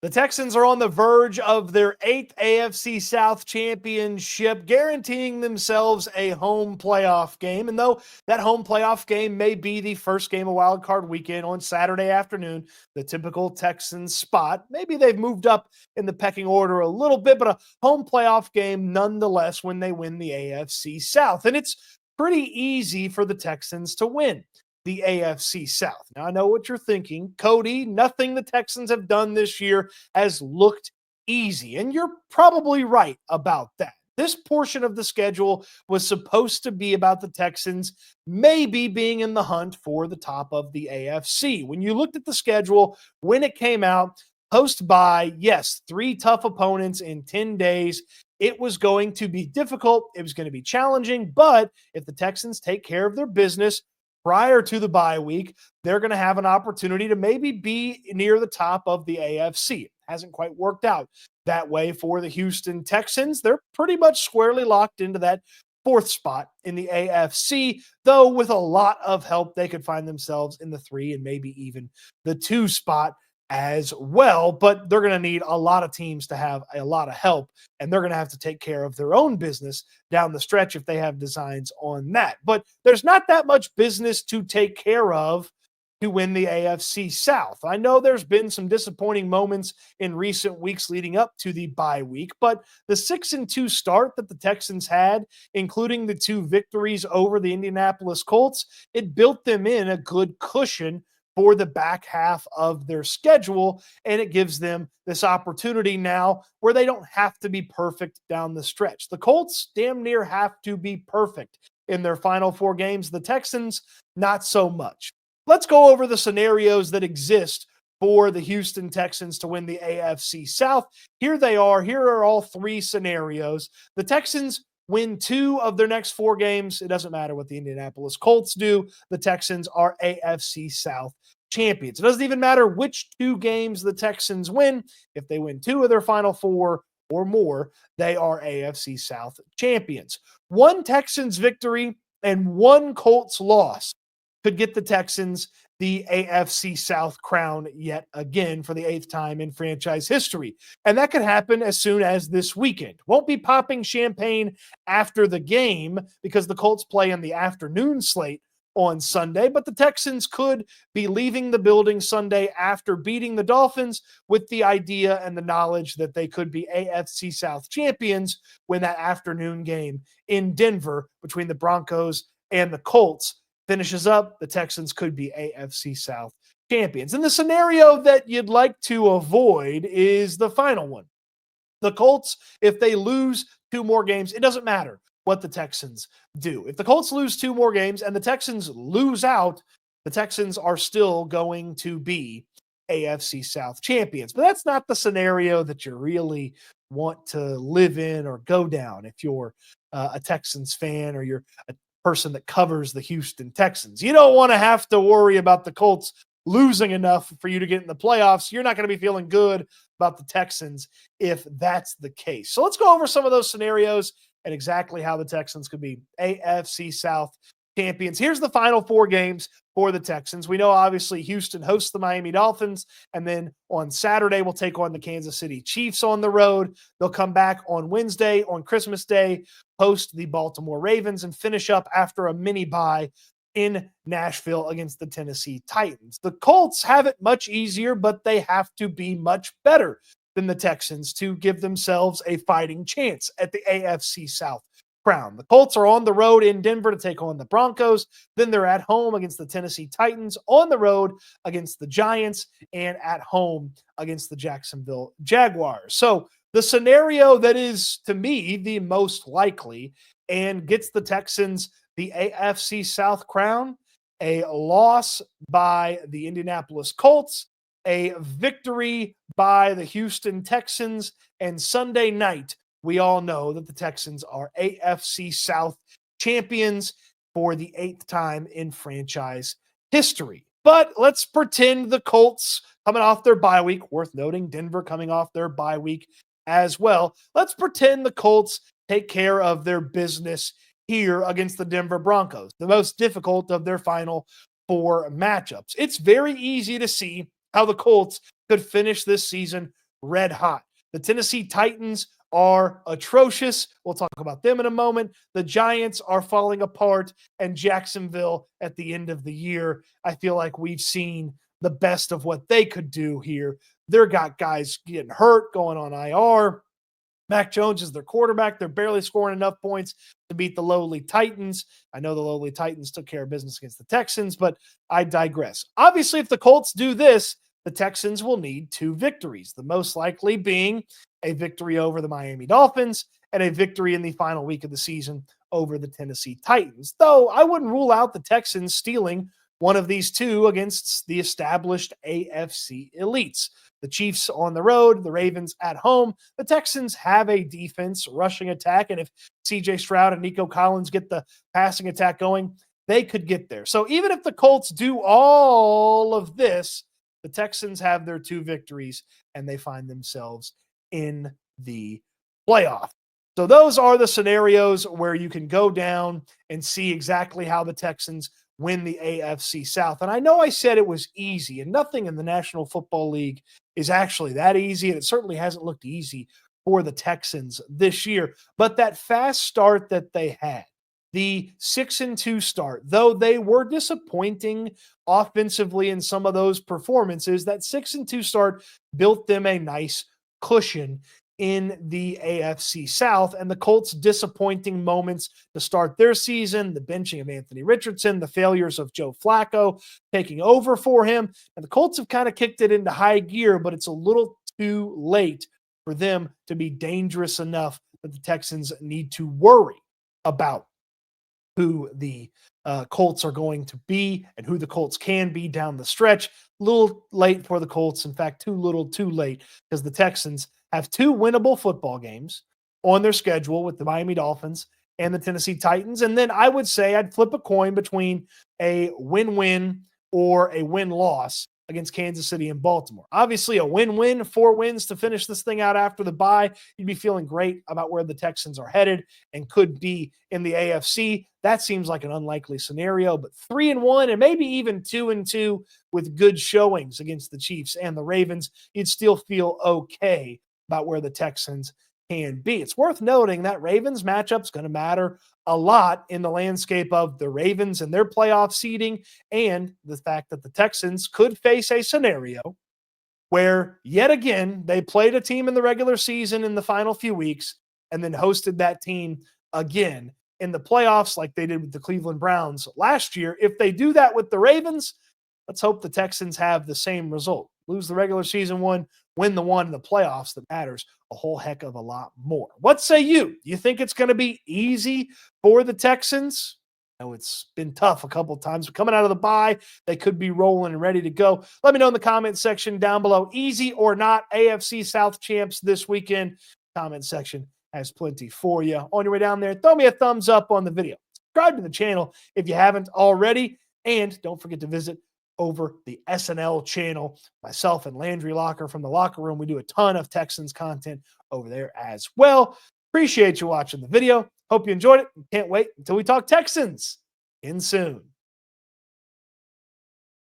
The Texans are on the verge of their 8th AFC South championship, guaranteeing themselves a home playoff game. And though that home playoff game may be the first game of Wild Card Weekend on Saturday afternoon, the typical Texans spot, maybe they've moved up in the pecking order a little bit, but a home playoff game nonetheless when they win the AFC South. And it's pretty easy for the Texans to win the AFC South. Now, I know what you're thinking. Cody, nothing the Texans have done this year has looked easy. And you're probably right about that. This portion of the schedule was supposed to be about the Texans maybe being in the hunt for the top of the AFC. When you looked at the schedule, when it came out, post bye, yes, 3 tough opponents in 10 days. It was going to be difficult. It was going to be challenging. But if the Texans take care of their business, prior to the bye week, they're going to have an opportunity to maybe be near the top of the AFC. It hasn't quite worked out that way for the Houston Texans. They're pretty much squarely locked into that 4th spot in the AFC, though with a lot of help, they could find themselves in the 3 and maybe even the 2 spot as well. But they're going to need a lot of teams to have a lot of help, and they're going to have to take care of their own business down the stretch if they have designs on that. But there's not that much business to take care of to win the AFC South. I know there's been some disappointing moments in recent weeks leading up to the bye week, but the 6-2 start that the Texans had, including the 2 victories over the Indianapolis Colts, it built them in a good cushion for the back half of their schedule, and it gives them this opportunity now where they don't have to be perfect down the stretch. The Colts damn near have to be perfect in their final 4 games. The Texans, not so much. Let's go over the scenarios that exist for the Houston Texans to win the AFC South. Here they are. Here are all 3 scenarios. The Texans win 2 of their next 4 games. It doesn't matter what the Indianapolis Colts do. The Texans are AFC South champions. It doesn't even matter which 2 games the Texans win. If they win 2 of their final 4 or more, they are AFC South champions. 1 Texans victory and 1 Colts loss could get the Texans the AFC South crown yet again for the 8th time in franchise history. And that could happen as soon as this weekend. Won't be popping champagne after the game because the Colts play in the afternoon slate on Sunday, but the Texans could be leaving the building Sunday after beating the Dolphins with the idea and the knowledge that they could be AFC South champions when that afternoon game in Denver between the Broncos and the Colts finishes up. The Texans could be AFC South champions. And the scenario that you'd like to avoid is the final one. The Colts, if they lose 2 more games, it doesn't matter what the Texans do. If the Colts lose 2 more games and the Texans lose out, the Texans are still going to be AFC South champions. But that's not the scenario that you really want to live in or go down if you're a Texans fan or you're a person that covers the Houston Texans. You don't want to have to worry about the Colts losing enough for you to get in the playoffs. You're not going to be feeling good about the Texans if that's the case. So let's go over some of those scenarios and exactly how the Texans could be AFC South champions. Here's the final 4 games for the Texans. We know obviously Houston hosts the Miami Dolphins, and then on Saturday we'll take on the Kansas City Chiefs on the road. They'll come back on Wednesday, on Christmas Day, host the Baltimore Ravens, and finish up after a mini bye in Nashville against the Tennessee Titans. The Colts have it much easier, but they have to be much better than the Texans to give themselves a fighting chance at the AFC South crown. The Colts are on the road in Denver to take on the Broncos. Then they're at home against the Tennessee Titans, on the road against the Giants, and at home against the Jacksonville Jaguars. So the scenario that is, to me, the most likely and gets the Texans the AFC South crown, a loss by the Indianapolis Colts, a victory by the Houston Texans, and Sunday night, we all know that the Texans are AFC South champions for the 8th time in franchise history. But let's pretend the Colts coming off their bye week, worth noting, Denver coming off their bye week as well. Let's pretend the Colts take care of their business here against the Denver Broncos, the most difficult of their final 4 matchups. It's very easy to see how the Colts could finish this season red hot. The Tennessee Titans are atrocious. We'll talk about them in a moment. The Giants are falling apart, and Jacksonville at the end of the year, I feel like we've seen the best of what they could do here. They've got guys getting hurt, going on IR. Mac Jones is their quarterback. They're barely scoring enough points to beat the lowly Titans. I know the lowly Titans took care of business against the Texans, but I digress. Obviously, if the Colts do this, the Texans will need 2 victories, the most likely being a victory over the Miami Dolphins and a victory in the final week of the season over the Tennessee Titans. Though I wouldn't rule out the Texans stealing one of these 2 against the established AFC elites. The Chiefs on the road, the Ravens at home. The Texans have a defense, rushing attack, and if CJ Stroud and Nico Collins get the passing attack going, they could get there. So even if the Colts do all of this, the Texans have their 2 victories, and they find themselves in the playoff. So those are the scenarios where you can go down and see exactly how the Texans win the AFC South. And I know I said it was easy, and nothing in the National Football League is actually that easy, and it certainly hasn't looked easy for the Texans this year. But that fast start that they had, the 6-2 start, though they were disappointing offensively in some of those performances, that 6-2 start built them a nice cushion in the AFC South. And the Colts' disappointing moments to start their season, the benching of Anthony Richardson, the failures of Joe Flacco taking over for him, and the Colts have kind of kicked it into high gear, but it's a little too late for them to be dangerous enough that the Texans need to worry about who the Colts are going to be and who the Colts can be down the stretch. A little late for the Colts. In fact, too little, too late, because the Texans have 2 winnable football games on their schedule with the Miami Dolphins and the Tennessee Titans. And then I would say I'd flip a coin between a win-win or a win-loss against Kansas City and Baltimore. Obviously, a win-win, 4 wins to finish this thing out after the bye. You'd be feeling great about where the Texans are headed and could be in the AFC. That seems like an unlikely scenario, but 3-1 and maybe even 2-2 with good showings against the Chiefs and the Ravens, you'd still feel okay about where the Texans can be. It's worth noting that Ravens matchup is going to matter a lot in the landscape of the Ravens and their playoff seeding, and the fact that the Texans could face a scenario where, yet again, they played a team in the regular season in the final few weeks and then hosted that team again in the playoffs like they did with the Cleveland Browns last year. If they do that with the Ravens, let's hope the Texans have the same result. Lose the regular season one, win the one in the playoffs that matters a whole heck of a lot more. What say you? Do you think it's going to be easy for the Texans? I know it's been tough a couple of times, but coming out of the bye, they could be rolling and ready to go. Let me know in the comment section down below. Easy or not, AFC South champs this weekend. Comment section has plenty for you. On your way down there, throw me a thumbs up on the video. Subscribe to the channel if you haven't already. And don't forget to visit over the SNL channel. Myself and Landry Locker from the Locker Room, we do a ton of Texans content over there as well. Appreciate you watching the video. Hope you enjoyed it. Can't wait until we talk Texans in soon.